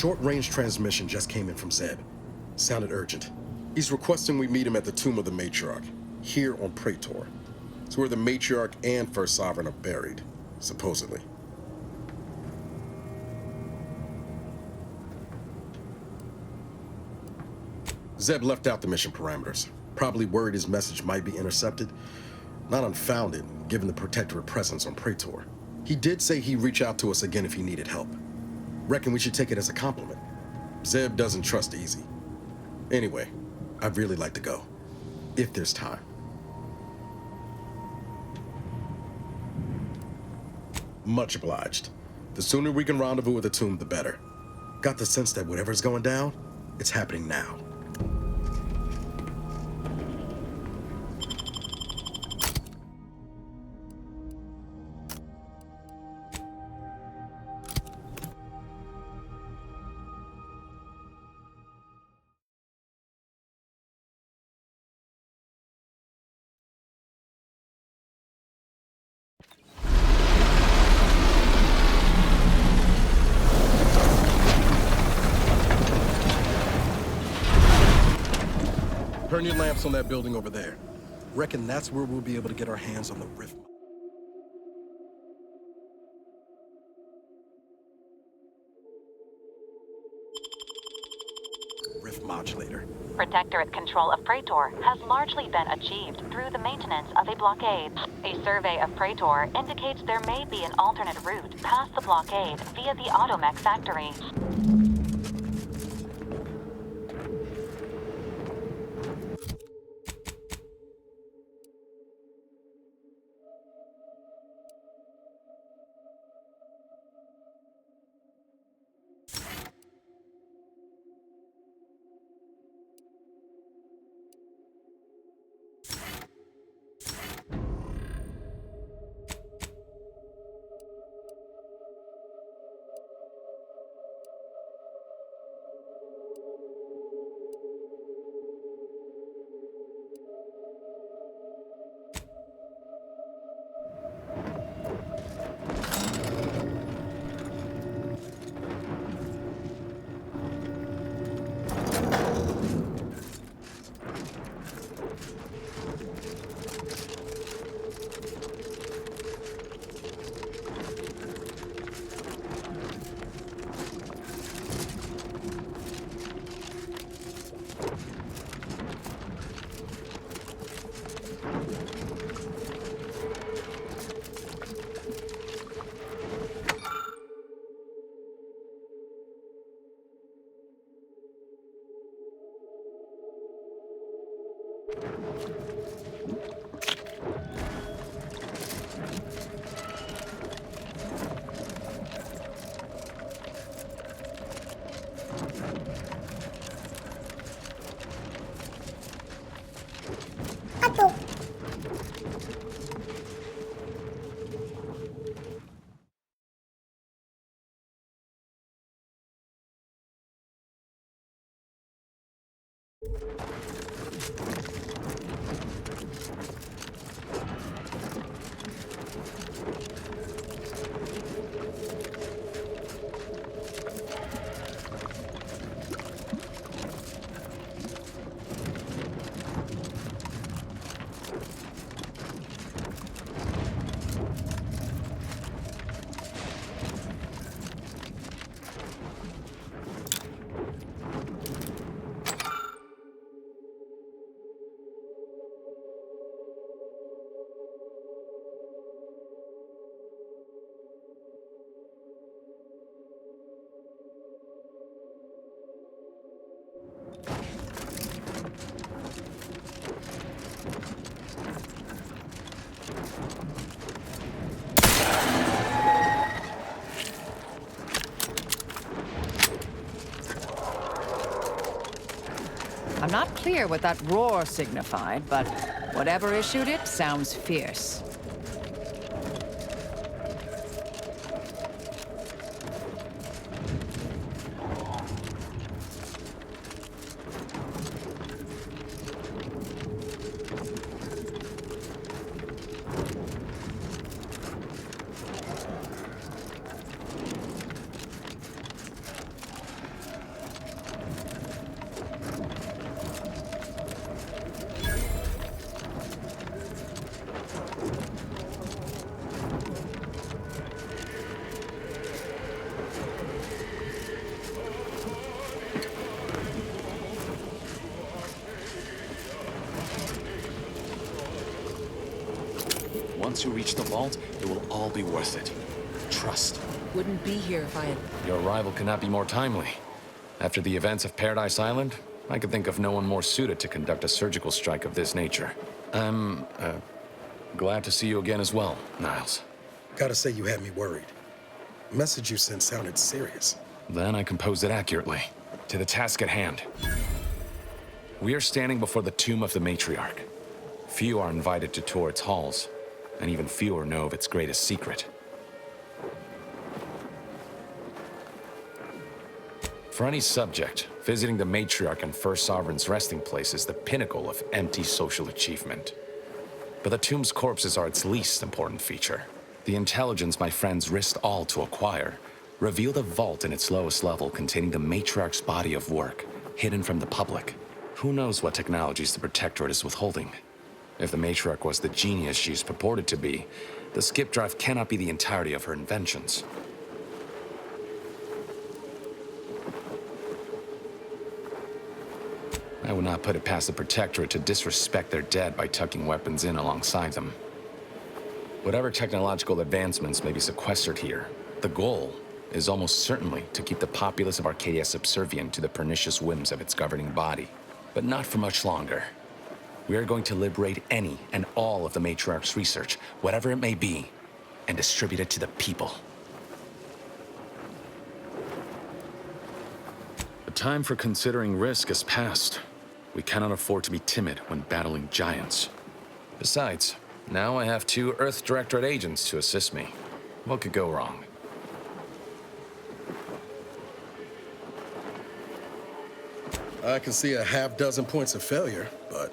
short-range transmission just came in from Zeb. Sounded urgent. He's requesting we meet him at the tomb of the Matriarch, here on Praetor. It's where the Matriarch and First Sovereign are buried, supposedly. Zeb left out the mission parameters. Probably worried his message might be intercepted. Not unfounded, given the Protectorate presence on Praetor. He did say he'd reach out to us again if he needed help. Reckon we should take it as a compliment. Zeb doesn't trust easy. Anyway, I'd really like to go, if there's time. Much obliged. The sooner we can rendezvous at the tomb, the better. Got the sense that whatever's going down, it's happening now. Turn your lamps on that building over there. Reckon that's where we'll be able to get our hands on the rift modulator. Protectorate control of Praetor has largely been achieved through the maintenance of a blockade. A survey of Praetor indicates there may be an alternate route past the blockade via the Automech factory. I'm not clear what that roar signified, but whatever issued it sounds fierce. Once you reach the vault, it will all be worth it. Trust. Wouldn't be here if I had... Your arrival cannot be more timely. After the events of Paradise Island, I could think of no one more suited to conduct a surgical strike of this nature. I'm, glad to see you again as well, Niles. Gotta say you had me worried. The message you sent sounded serious. Then I composed it accurately. To the task at hand. We are standing before the tomb of the matriarch. Few are invited to tour its halls, and even fewer know of its greatest secret. For any subject, visiting the matriarch and First Sovereign's resting place is the pinnacle of empty social achievement. But the tomb's corpses are its least important feature. The intelligence my friends risked all to acquire revealed a vault in its lowest level containing the matriarch's body of work, hidden from the public. Who knows what technologies the Protectorate is withholding? If the matriarch was the genius she's purported to be, the skip drive cannot be the entirety of her inventions. I would not put it past the Protectorate to disrespect their dead by tucking weapons in alongside them. Whatever technological advancements may be sequestered here, the goal is almost certainly to keep the populace of Arcadia subservient to the pernicious whims of its governing body. But not for much longer. We are going to liberate any and all of the matriarch's research, whatever it may be, and distribute it to the people. The time for considering risk has passed. We cannot afford to be timid when battling giants. Besides, now I have 2 Earth Directorate agents to assist me. What could go wrong? I can see a half-dozen points of failure, but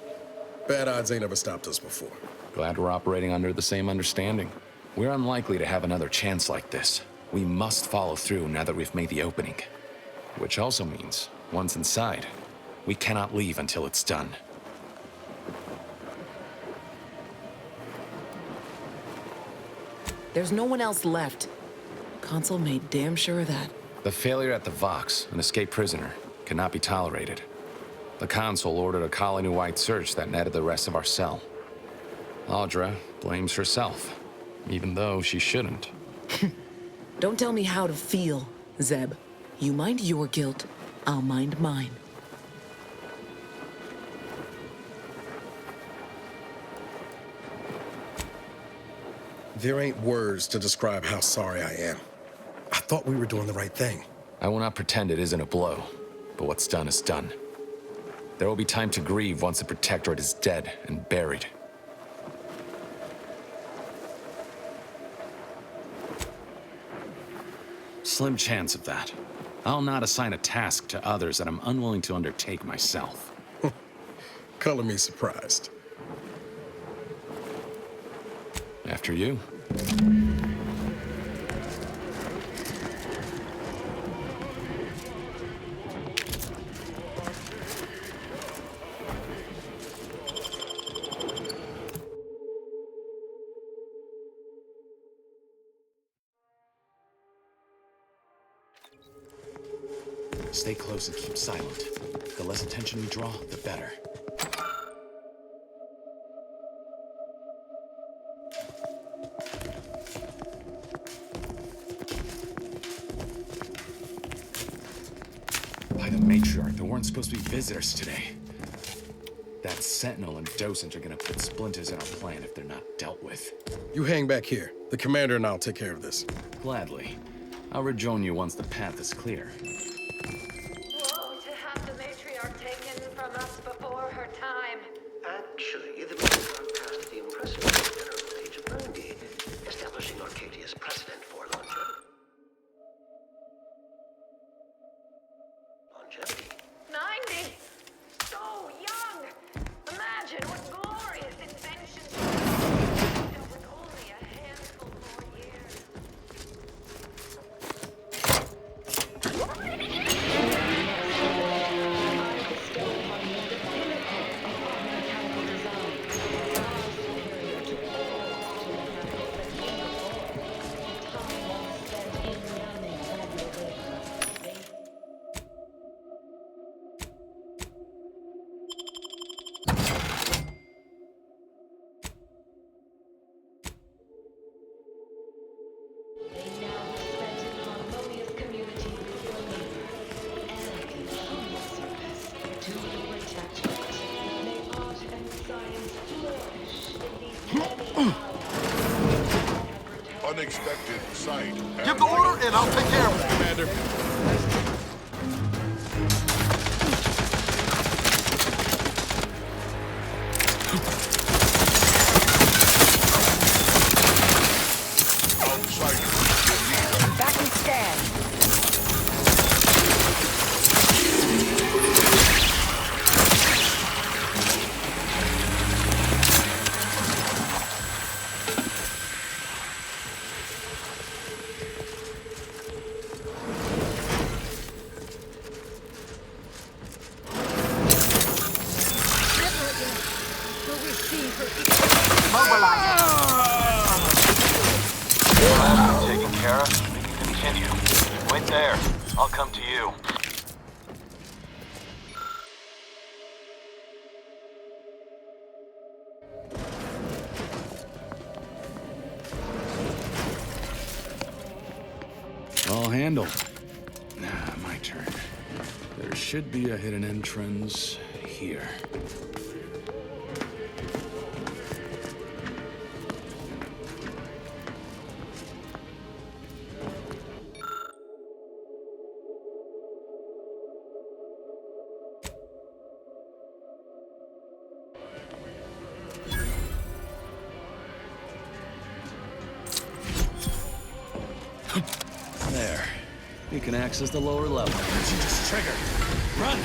bad odds ain't ever stopped us before. Glad we're operating under the same understanding. We're unlikely to have another chance like this. We must follow through now that we've made the opening. Which also means, once inside, we cannot leave until it's done. There's no one else left. Consul made damn sure of that. The failure at the Vox, an escaped prisoner, cannot be tolerated. The Consul ordered a colony-wide search that netted the rest of our cell. Audra blames herself, even though she shouldn't. Don't tell me how to feel, Zeb. You mind your guilt, I'll mind mine. There ain't words to describe how sorry I am. I thought we were doing the right thing. I will not pretend it isn't a blow, but what's done is done. There will be time to grieve once the Protectorate is dead and buried. Slim chance of that. I'll not assign a task to others that I'm unwilling to undertake myself. Color me surprised. After you. Stay close and keep silent. The less attention we draw, the better. By the matriarch, there weren't supposed to be visitors today. That Sentinel and Docent are gonna put splinters in our plan if they're not dealt with. You hang back here. The commander and I'll take care of this. Gladly. I'll rejoin you once the path is clear. Woe to have the matriarch taken from us before her time. Actually, the matriarch passed the impressive general age of 90, establishing Arcadia's precedent for longevity. 90! So young! Imagine what glorious inventions and with only a handful more years. unexpected sight. Give the order and I'll take care of it. Commander. Outsiders. Back and scan. Taken care of. We can continue. Wait there. I'll come to you. All handled. My turn. There should be a hidden entrance here. There. We can access the lower level. Just trigger. Run!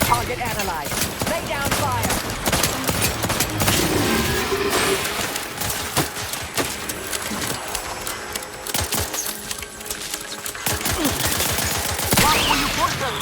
Target analyzed. Lay down fire. What will you put them?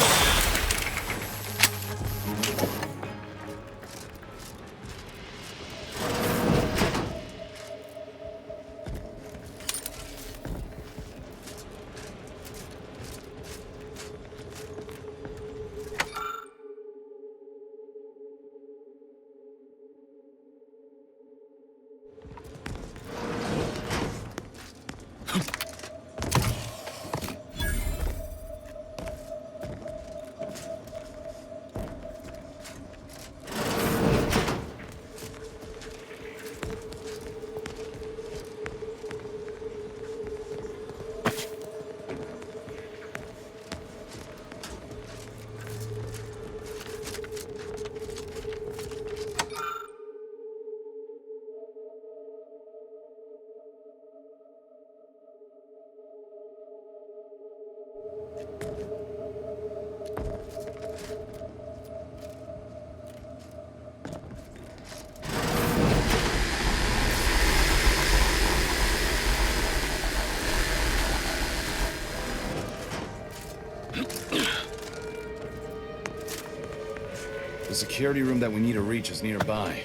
The security room that we need to reach is nearby.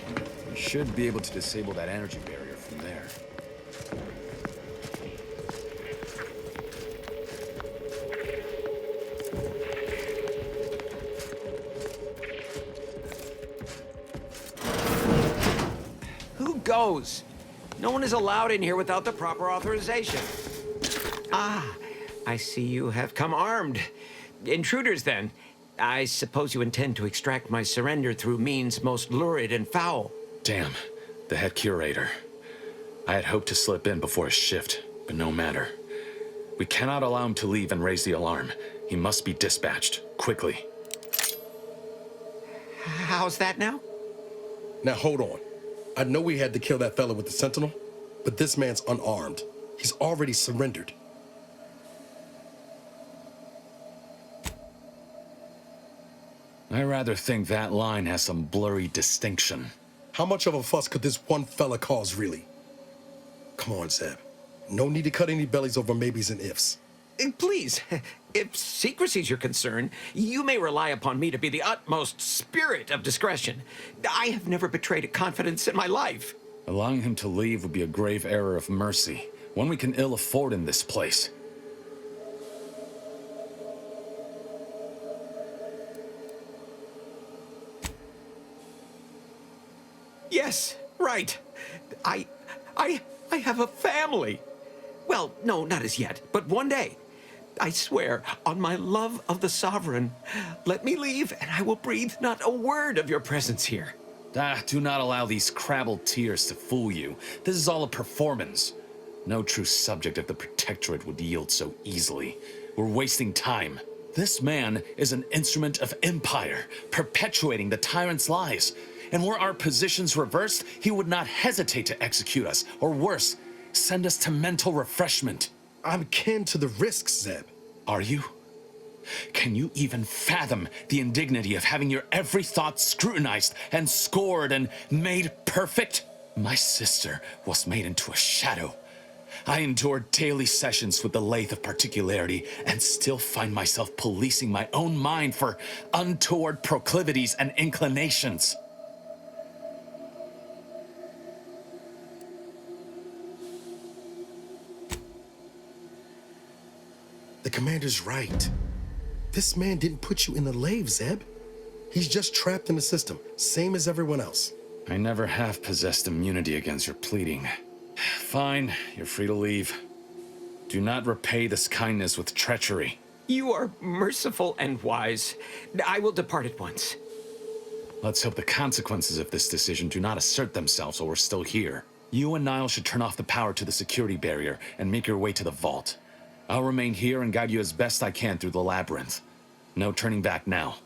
We should be able to disable that energy barrier from there. Who goes? No one is allowed in here without the proper authorization. Ah, I see you have come armed. Intruders, then. I suppose you intend to extract my surrender through means most lurid and foul. Damn, the head curator. I had hoped to slip in before his shift, but no matter. We cannot allow him to leave and raise the alarm. He must be dispatched, quickly. How's that now? Now hold on. I know we had to kill that fella with the Sentinel, but this man's unarmed. He's already surrendered. I rather think that line has some blurry distinction. How much of a fuss could this one fella cause, really? Come on, Zeb. No need to cut any bellies over maybes and ifs. Please, If secrecy's your concern, you may rely upon me to be the utmost spirit of discretion. I have never betrayed a confidence in my life. Allowing him to leave would be a grave error of mercy, one we can ill afford in this place. Yes, right. I have a family. Well, no, not as yet, but one day. I swear, on my love of the Sovereign, let me leave and I will breathe not a word of your presence here. Do not allow these crabbled tears to fool you. This is all a performance. No true subject of the Protectorate would yield so easily. We're wasting time. This man is an instrument of empire, perpetuating the tyrant's lies. And were our positions reversed, he would not hesitate to execute us, or worse, send us to mental refreshment. I'm kin to the risks, Zeb. Are you? Can you even fathom the indignity of having your every thought scrutinized and scored and made perfect? My sister was made into a shadow. I endured daily sessions with the lathe of particularity and still find myself policing my own mind for untoward proclivities and inclinations. The commander's right. This man didn't put you in the lathe, Zeb. He's just trapped in the system, same as everyone else. I never have possessed immunity against your pleading. Fine, you're free to leave. Do not repay this kindness with treachery. You are merciful and wise. I will depart at once. Let's hope the consequences of this decision do not assert themselves while we're still here. You and Niall should turn off the power to the security barrier and make your way to the vault. I'll remain here and guide you as best I can through the labyrinth. No turning back now.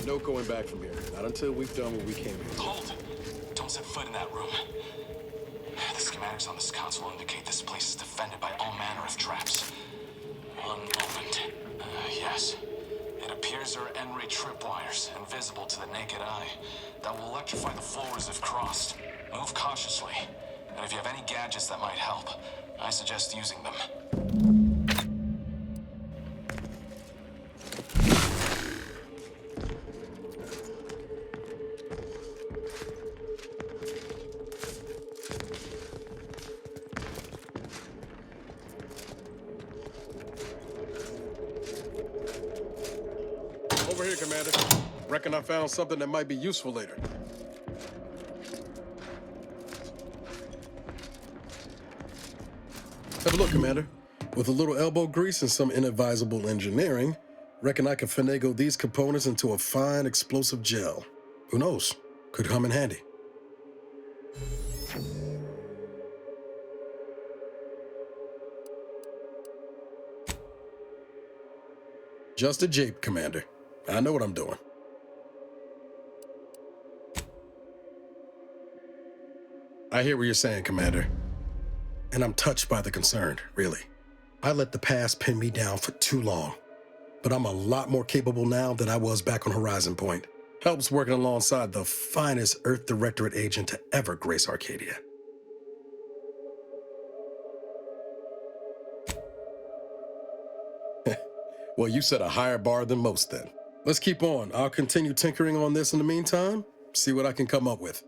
No going back from here. Not until we've done what we came here. Hold! Don't set foot in that room. The schematics on this console indicate this place is defended by all manner of traps. One moment. Yes. It appears there are N-ray tripwires, invisible to the naked eye, that will electrify the floors if crossed. Move cautiously, and if you have any gadgets that might help, I suggest using them. Over here, Commander. Reckon I found something that might be useful later. Have a look, Commander. With a little elbow grease and some inadvisable engineering, reckon I can finagle these components into a fine explosive gel. Who knows? Could come in handy. Just a jape, Commander. I know what I'm doing. I hear what you're saying, Commander. And I'm touched by the concern, really. I let the past pin me down for too long. But I'm a lot more capable now than I was back on Horizon Point. Helps working alongside the finest Earth Directorate agent to ever grace Arcadia. Well, you set a higher bar than most then. Let's keep on. I'll continue tinkering on this in the meantime, see what I can come up with.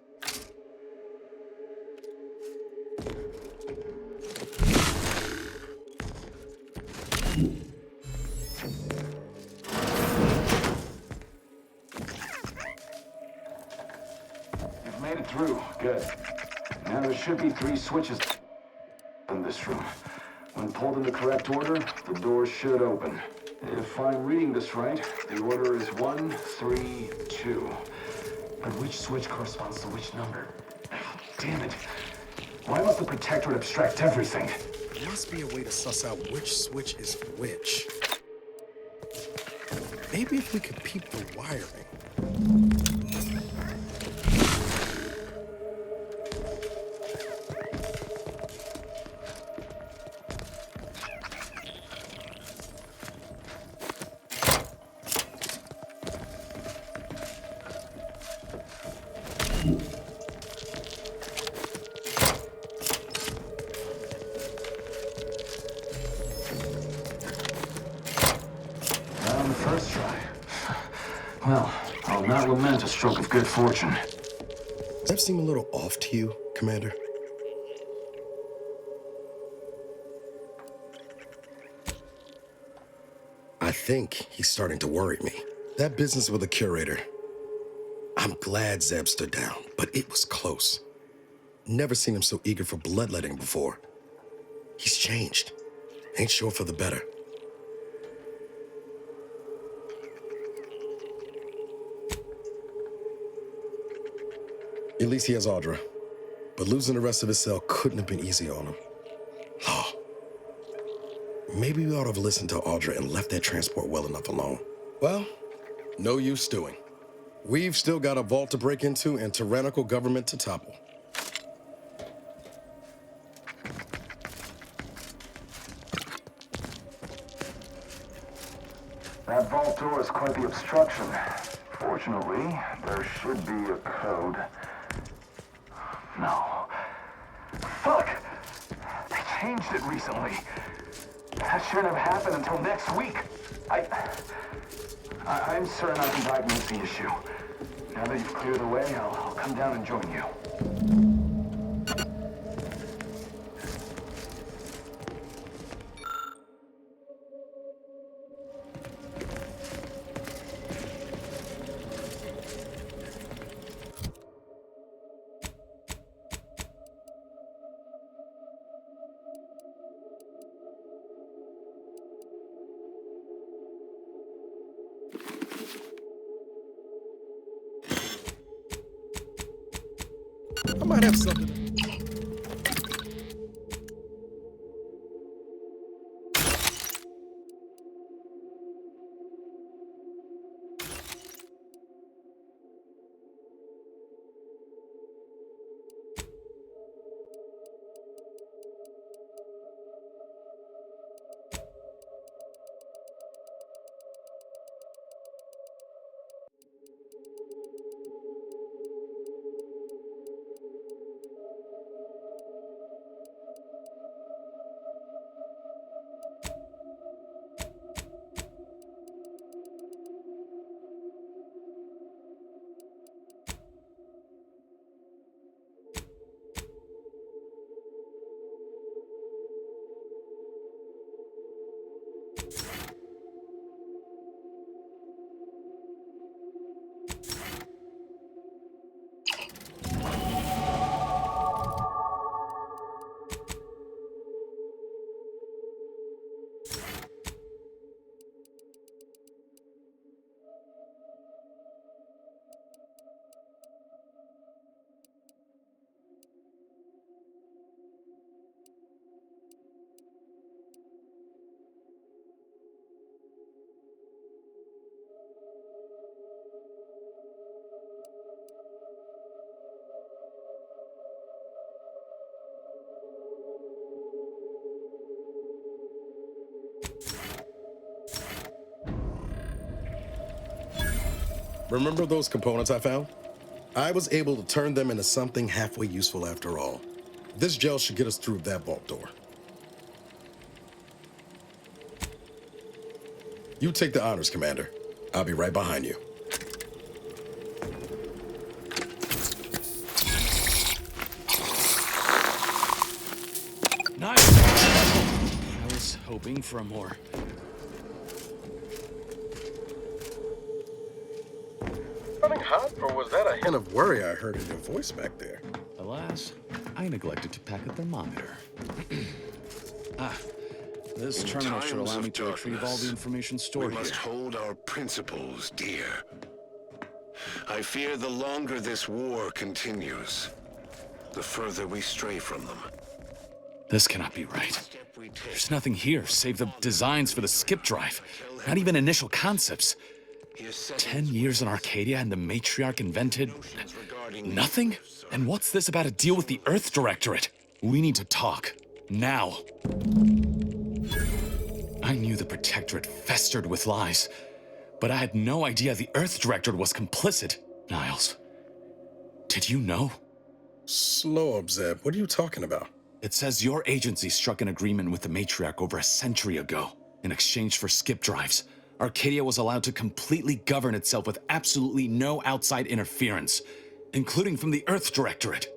You've made it through. Good. Now there should be 3 switches in this room. When pulled in the correct order, the doors should open. If I'm reading this right, the order is 1, 3, 2. But which switch corresponds to which number? Damn it. Why must the Protectorate abstract everything? There must be a way to suss out which switch is which. Maybe if we could peep the wiring. On the first try. Well, I'll not lament a stroke of good fortune. Does that seem a little off to you, Commander? I think he's starting to worry me. That business with the curator. I'm glad Zeb stood down, but it was close. Never seen him so eager for bloodletting before. He's changed. Ain't sure for the better. At least he has Audra. But losing the rest of his cell couldn't have been easy on him. Oh. Maybe we ought to have listened to Audra and left that transport well enough alone. Well, no use stewing. We've still got a vault to break into and tyrannical government to topple. That vault door is quite the obstruction. Fortunately, there should be a code. No. Fuck! They changed it recently. That shouldn't have happened until next week. I'm certain I can diagnose the issue. Now that you've cleared the way, I'll come down and join you. I might have something. Remember those components I found? I was able to turn them into something halfway useful after all. This gel should get us through that vault door. You take the honors, Commander. I'll be right behind you. Nice! I was hoping for more. Running hot, or was that a hint of worry I heard in your voice back there? Alas, I neglected to pack a thermometer. This terminal should allow me to retrieve all the information stored we must here. hold our principles dear. I fear the longer this war continues, the further we stray from them. This cannot be right. There's nothing here save the designs for the skip drive. Not even initial concepts. 10 years in Arcadia and the matriarch invented nothing? And what's this about a deal with the Earth Directorate? We need to talk. Now. I knew the Protectorate festered with lies, but I had no idea the Earth Directorate was complicit. Niles, did you know? Slow up, Zeb. What are you talking about? It says your agency struck an agreement with the matriarch over a century ago. In exchange for skip drives, Arcadia was allowed to completely govern itself with absolutely no outside interference, including from the Earth Directorate.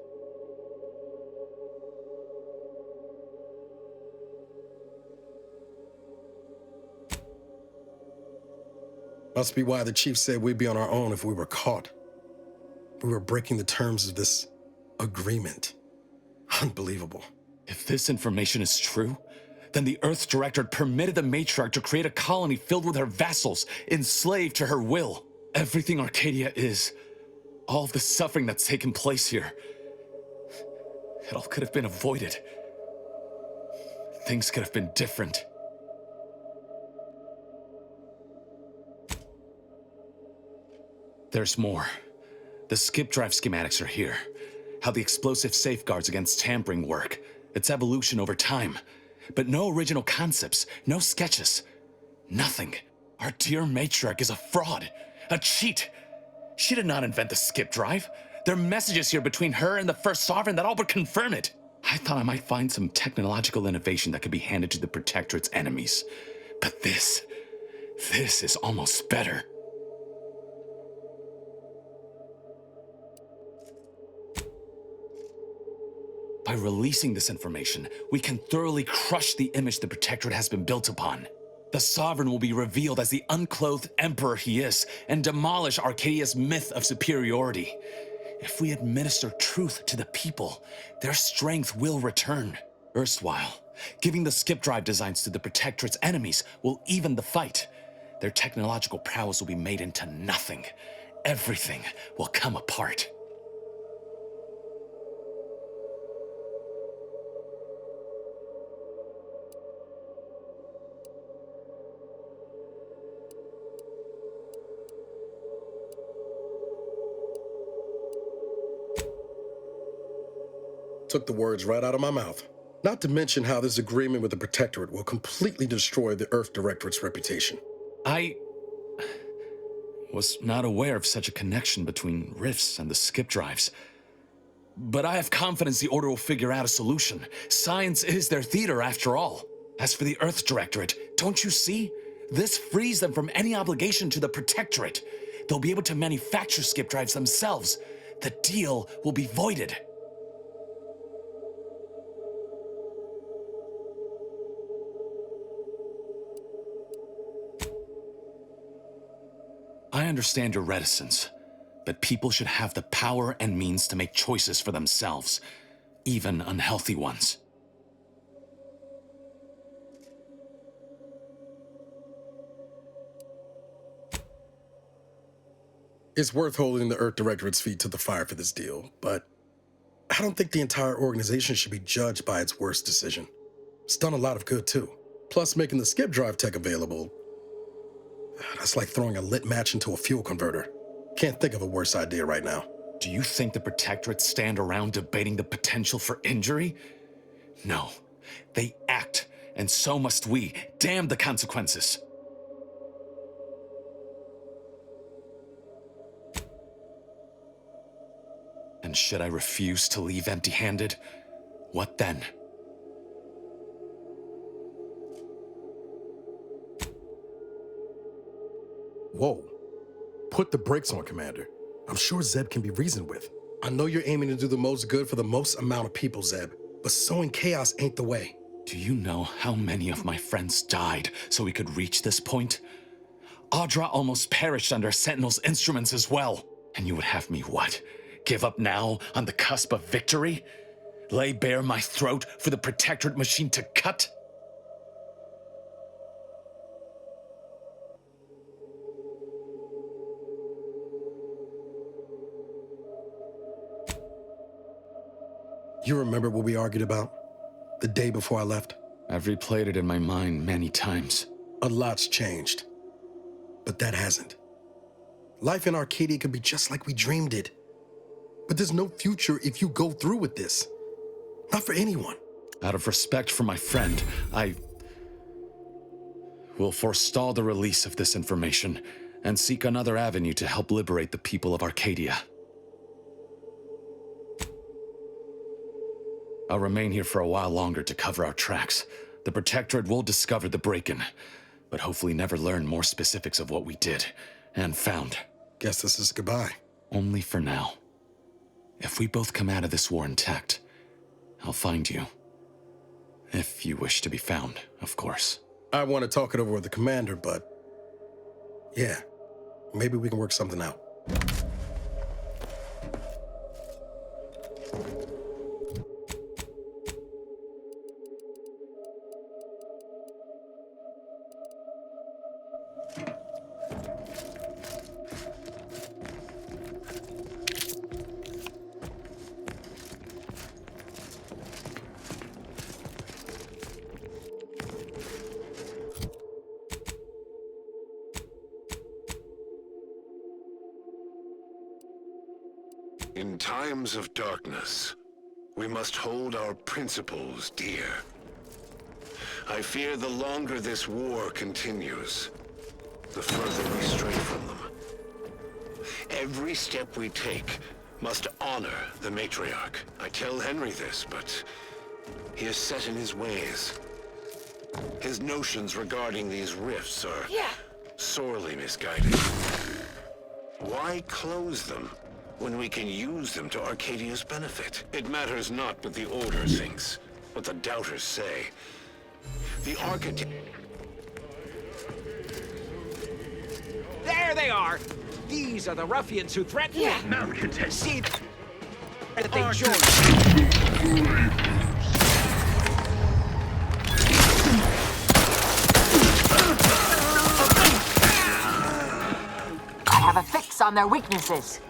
Must be why the chief said we'd be on our own if we were caught. We were breaking the terms of this agreement. Unbelievable. If this information is true, then the Earth Directorate permitted the matriarch to create a colony filled with her vassals, enslaved to her will. Everything Arcadia is, all of the suffering that's taken place here, it all could have been avoided. Things could have been different. There's more. The skip drive schematics are here. How the explosive safeguards against tampering work. Its evolution over time. But no original concepts, no sketches. Nothing. Our dear matriarch is a fraud. A cheat. She did not invent the skip drive. There are messages here between her and the First Sovereign that all but confirm it. I thought I might find some technological innovation that could be handed to the Protectorate's enemies. But this is almost better. By releasing this information, we can thoroughly crush the image the Protectorate has been built upon. The Sovereign will be revealed as the unclothed emperor he is, and demolish Arcadia's myth of superiority. If we administer truth to the people, their strength will return. Erstwhile, giving the skip drive designs to the Protectorate's enemies will even the fight. Their technological prowess will be made into nothing. Everything will come apart. Took the words right out of my mouth. Not to mention how this agreement with the Protectorate will completely destroy the Earth Directorate's reputation. I was not aware of such a connection between rifts and the skip drives. But I have confidence the Order will figure out a solution. Science is their theater, after all. As for the Earth Directorate, don't you see? This frees them from any obligation to the Protectorate. They'll be able to manufacture skip drives themselves. The deal will be voided. I understand your reticence, but people should have the power and means to make choices for themselves, even unhealthy ones. It's worth holding the Earth Directorate's feet to the fire for this deal, but I don't think the entire organization should be judged by its worst decision. It's done a lot of good, too. Plus, making the skip drive tech available, that's like throwing a lit match into a fuel converter. Can't think of a worse idea right now. Do you think the Protectorate stand around debating the potential for injury? No. They act, and so must we. Damn the consequences. And should I refuse to leave empty-handed? What then? Whoa. Put the brakes on, Commander. I'm sure Zeb can be reasoned with. I know you're aiming to do the most good for the most amount of people, Zeb, but sowing chaos ain't the way. Do you know how many of my friends died so we could reach this point? Audra almost perished under Sentinel's instruments as well. And you would have me what? Give up now on the cusp of victory? Lay bare my throat for the Protectorate machine to cut? You remember what we argued about? The day before I left? I've replayed it in my mind many times. A lot's changed. But that hasn't. Life in Arcadia could be just like we dreamed it. But there's no future if you go through with this. Not for anyone. Out of respect for my friend, I will forestall the release of this information and seek another avenue to help liberate the people of Arcadia. I'll remain here for a while longer to cover our tracks. The Protectorate will discover the break-in, but hopefully never learn more specifics of what we did and found. Guess this is goodbye. Only for now. If we both come out of this war intact, I'll find you. If you wish to be found, of course. I want to talk it over with the commander, but... yeah, maybe we can work something out. In times of darkness, we must hold our principles dear. I fear the longer this war continues, the further we stray from them. Every step we take must honor the matriarch. I tell Henry this, but he is set in his ways. His notions regarding these rifts are sorely misguided. Why close them when we can use them to Arcadia's benefit? It matters not what the Order thinks, what the Doubters say. The Architect... There they are! These are the ruffians who threatened me! Now we can take... See that they joined! I have a fix on their weaknesses.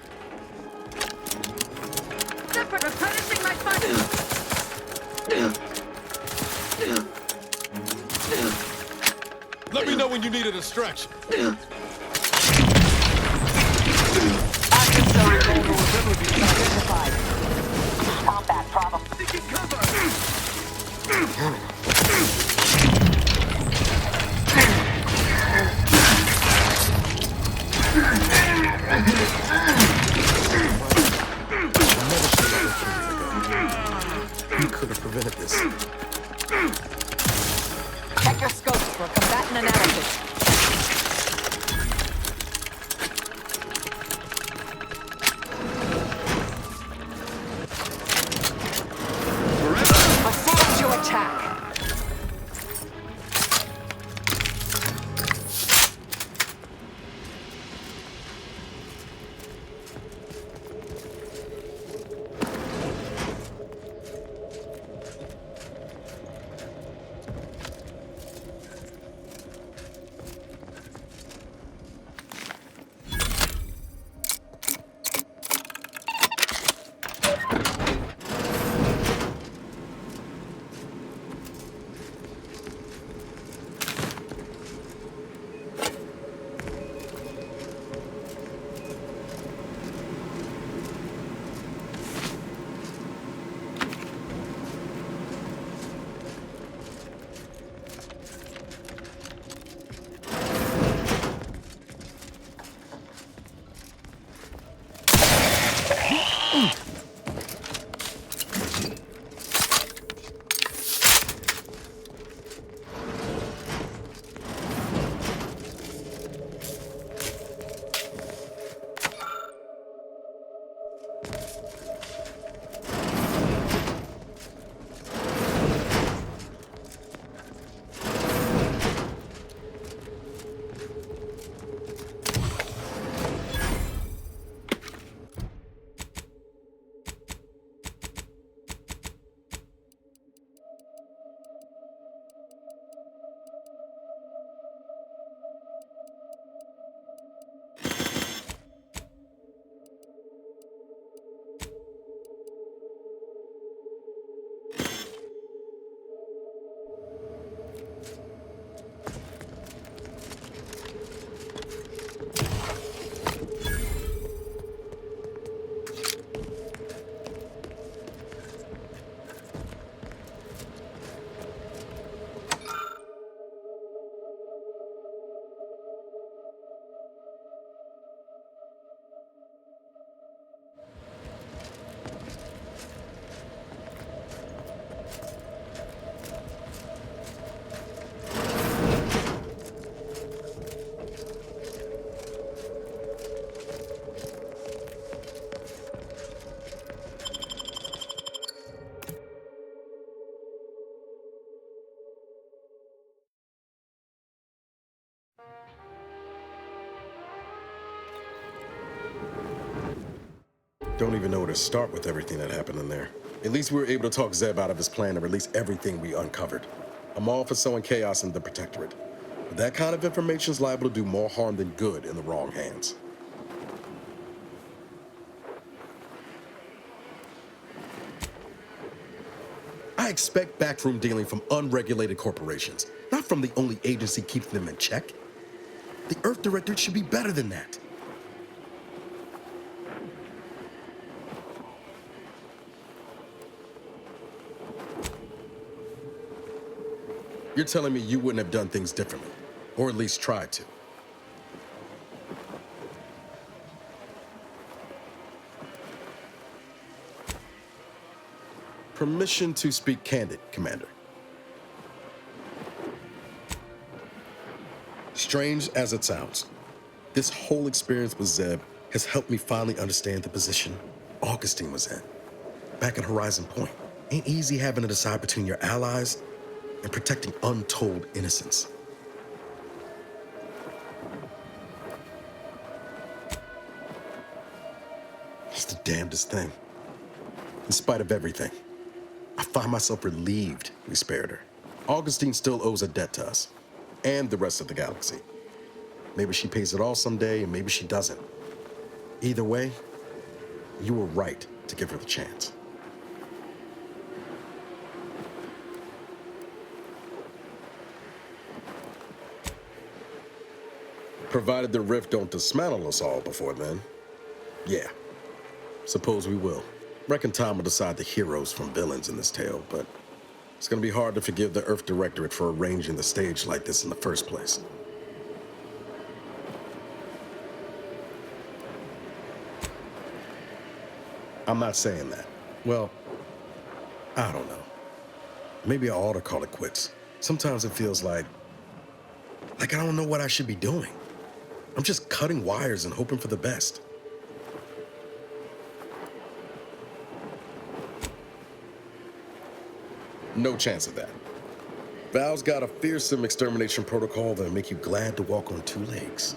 They're replenishing my funds! Let me know when you need a distraction. Adversary vulnerability identified. Combat problem. Taking cover! We could have prevented this. Check your scopes for combatant analysis. Proceed to attack. Don't even know where to start with everything that happened in there. At least we were able to talk Zeb out of his plan and release everything we uncovered. I'm all for sowing chaos in the Protectorate. But that kind of information is liable to do more harm than good in the wrong hands. I expect backroom dealing from unregulated corporations, not from the only agency keeping them in check. The Earth Directorate should be better than that. You're telling me you wouldn't have done things differently, or at least tried to. Permission to speak candid, Commander. Strange as it sounds, this whole experience with Zeb has helped me finally understand the position Augustine was in. Back at Horizon Point, ain't easy having to decide between your allies and protecting untold innocence. It's the damnedest thing. In spite of everything, I find myself relieved we spared her. Augustine still owes a debt to us, and the rest of the galaxy. Maybe she pays it all someday, and maybe she doesn't. Either way, you were right to give her the chance. Provided the rift don't dismantle us all before then. Yeah, suppose we will. Reckon time will decide the heroes from villains in this tale, but it's gonna be hard to forgive the Earth Directorate for arranging the stage like this in the first place. I'm not saying that. Well, I don't know. Maybe I ought to call it quits. Sometimes it feels like I don't know what I should be doing. I'm just cutting wires and hoping for the best. No chance of that. Val's got a fearsome extermination protocol that'll make you glad to walk on two legs.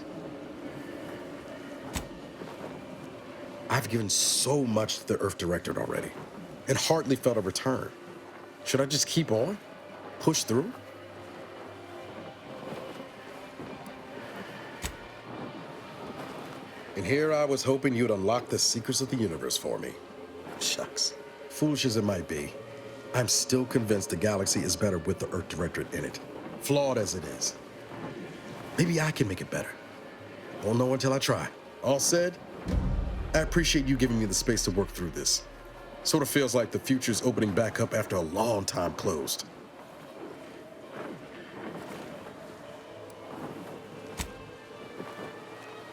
I've given so much to the Earth Directorate already, and hardly felt a return. Should I just keep on? Push through? And here I was hoping you'd unlock the secrets of the universe for me. Shucks. Foolish as it might be, I'm still convinced the galaxy is better with the Earth Directorate in it. Flawed as it is. Maybe I can make it better. Won't know until I try. All said, I appreciate you giving me the space to work through this. Sort of feels like the future's opening back up after a long time closed.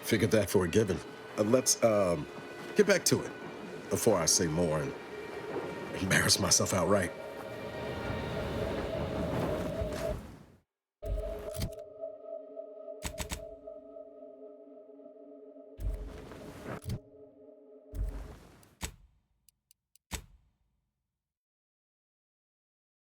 Figured that for a given. Let's get back to it before I say more and embarrass myself outright.